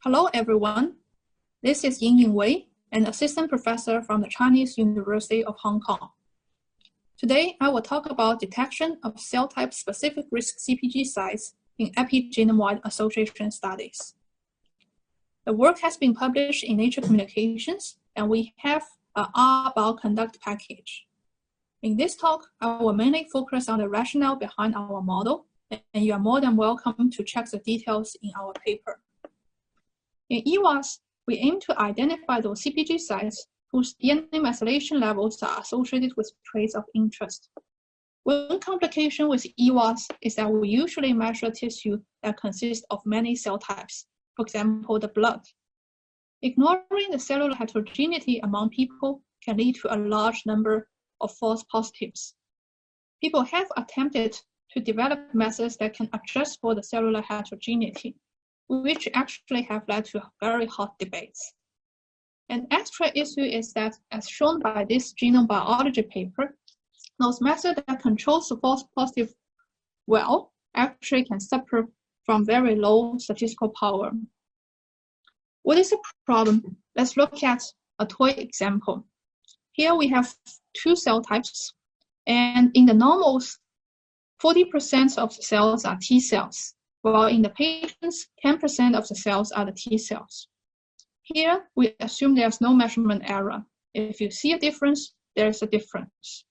Hello, everyone. This is Yingying Wei, an assistant professor from the Chinese University of Hong Kong. Today, I will talk about detection of cell type-specific Risk-CpG sites in Epigenome-wide association studies. The work has been published in Nature Communications, and we have a R-Bioconduct package. In this talk, I will mainly focus on the rationale behind our model, and you are more than welcome to check the details in our paper. In EWAS, we aim to identify those CpG sites whose DNA methylation levels are associated with traits of interest. One complication with EWAS is that we usually measure tissue that consists of many cell types, for example, the blood. Ignoring the cellular heterogeneity among people can lead to a large number of false positives. People have attempted to develop methods that can adjust for the cellular heterogeneity, which actually have led to very hot debates. An extra issue is that, as shown by this genome biology paper, those methods that control the false positive well actually can suffer from very low statistical power. What is the problem? Let's look at a toy example. Here we have two cell types, and in the normals, 40% of the cells are T cells, while in the patients, 10% of the cells are the T cells. Here, we assume there's no measurement error. If you see a difference, there's a difference.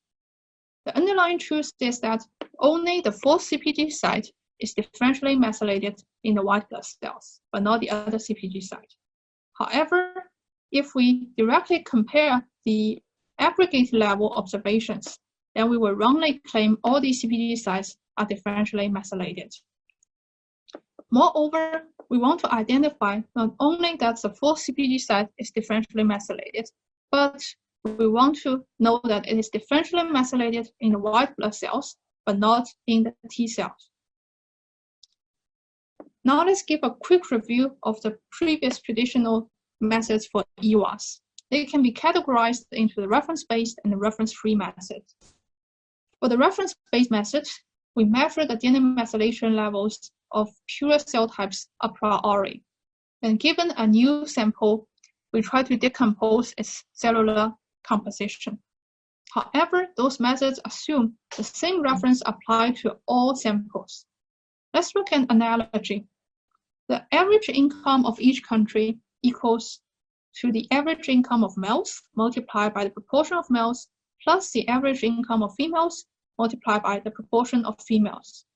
The underlying truth is that only the fourth CpG site is differentially methylated in the white blood cells, but not the other CpG site. However, if we directly compare the aggregate level observations, then we will wrongly claim all these CpG sites are differentially methylated. Moreover, we want to identify not only that the fourth CpG site is differentially methylated, but we want to know that it is differentially methylated in the white blood cells, but not in the T cells. Now let's give a quick review of the previous traditional methods for EWAS. They can be categorized into the reference-based and the reference-free methods. For the reference-based methods, we measure the DNA methylation levels of pure cell types a priori. And given a new sample, we try to decompose its cellular composition. However, those methods assume the same reference applied to all samples. Let's look at an analogy. The average income of each country equals to the average income of males multiplied by the proportion of males plus the average income of females multiplied by the proportion of females.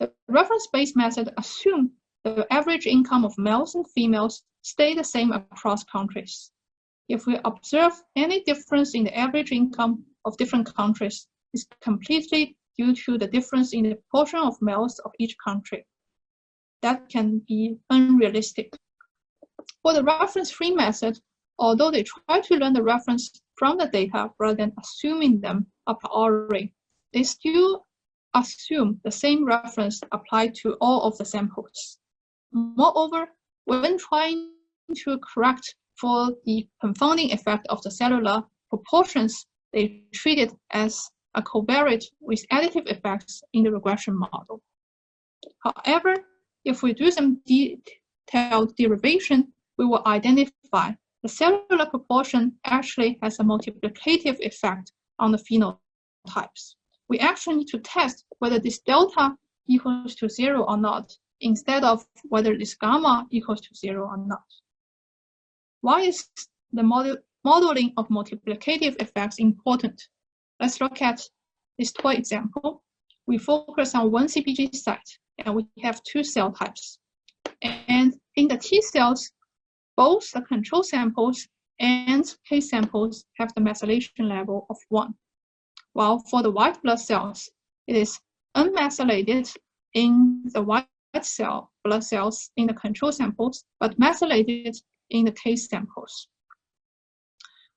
The reference-based method assumes the average income of males and females stay the same across countries. If we observe any difference in the average income of different countries, it's completely due to the difference in the proportion of males of each country. That can be unrealistic. For the reference-free method, although they try to learn the reference from the data rather than assuming them a priori, they still assume the same reference applied to all of the samples. Moreover, when trying to correct for the confounding effect of the cellular proportions, they treat it as a covariate with additive effects in the regression model. However, if we do some detailed derivation, we will identify the cellular proportion actually has a multiplicative effect on the phenotypes. We actually need to test whether this delta equals to 0 or not, instead of whether this gamma equals to 0 or not. Why is the modeling of multiplicative effects important? Let's look at this toy example. We focus on one CpG site, and we have two cell types. And in the T cells, both the control samples and case samples have the methylation level of 1. While for the white blood cells, it is unmethylated in the white blood cells in the control samples, but methylated in the case samples.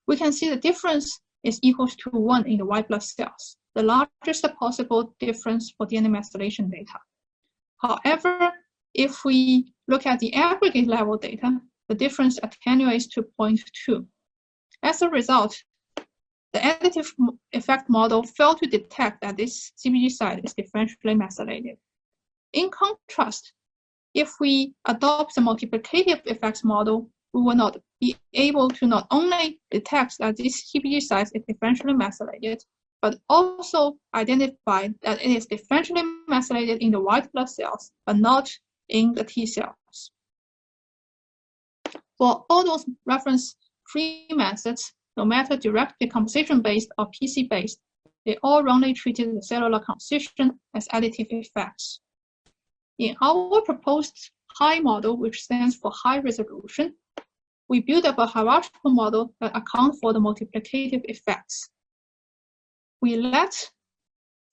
We can see the difference is equal to 1 in the white blood cells, the largest possible difference for DNA methylation data. However, if we look at the aggregate level data, the difference attenuates to 0.2. As a result, the additive effect model failed to detect that this CpG site is differentially methylated. In contrast, if we adopt the multiplicative effects model, we will not be able to not only detect that this CpG site is differentially methylated, but also identify that it is differentially methylated in the white blood cells, but not in the T cells. For all those reference-free methods, no matter direct decomposition-based or PC-based, they all wrongly treated the cellular composition as additive effects. In our proposed high model, which stands for high resolution, we build up a hierarchical model that accounts for the multiplicative effects. We let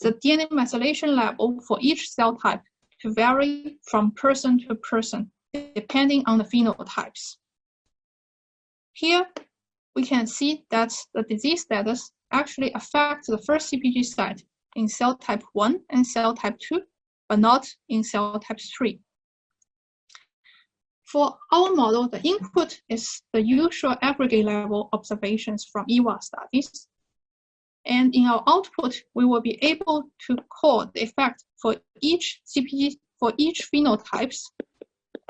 the DNA methylation level for each cell type to vary from person to person, depending on the phenotypes. Here, we can see that the disease status actually affects the first CpG site in cell type 1 and cell type 2, but not in cell type 3. For our model, the input is the usual aggregate level observations from EWA studies. And in our output, we will be able to call the effect for each CpG, for each phenotypes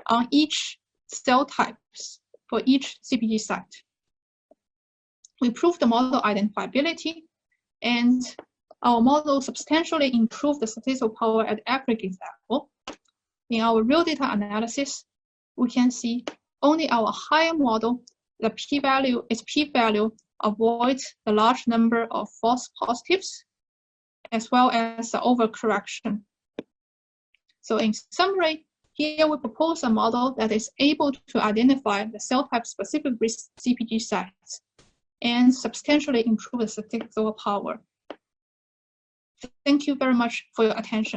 on each cell types for each CpG site. We proved the model identifiability, and our model substantially improved the statistical power at aggregate level. In our real data analysis, we can see only our higher model, the p-value avoids the large number of false positives, as well as the overcorrection. So in summary, here we propose a model that is able to identify the cell type specific risk CpG sites and substantially improve the statistical power. Thank you very much for your attention.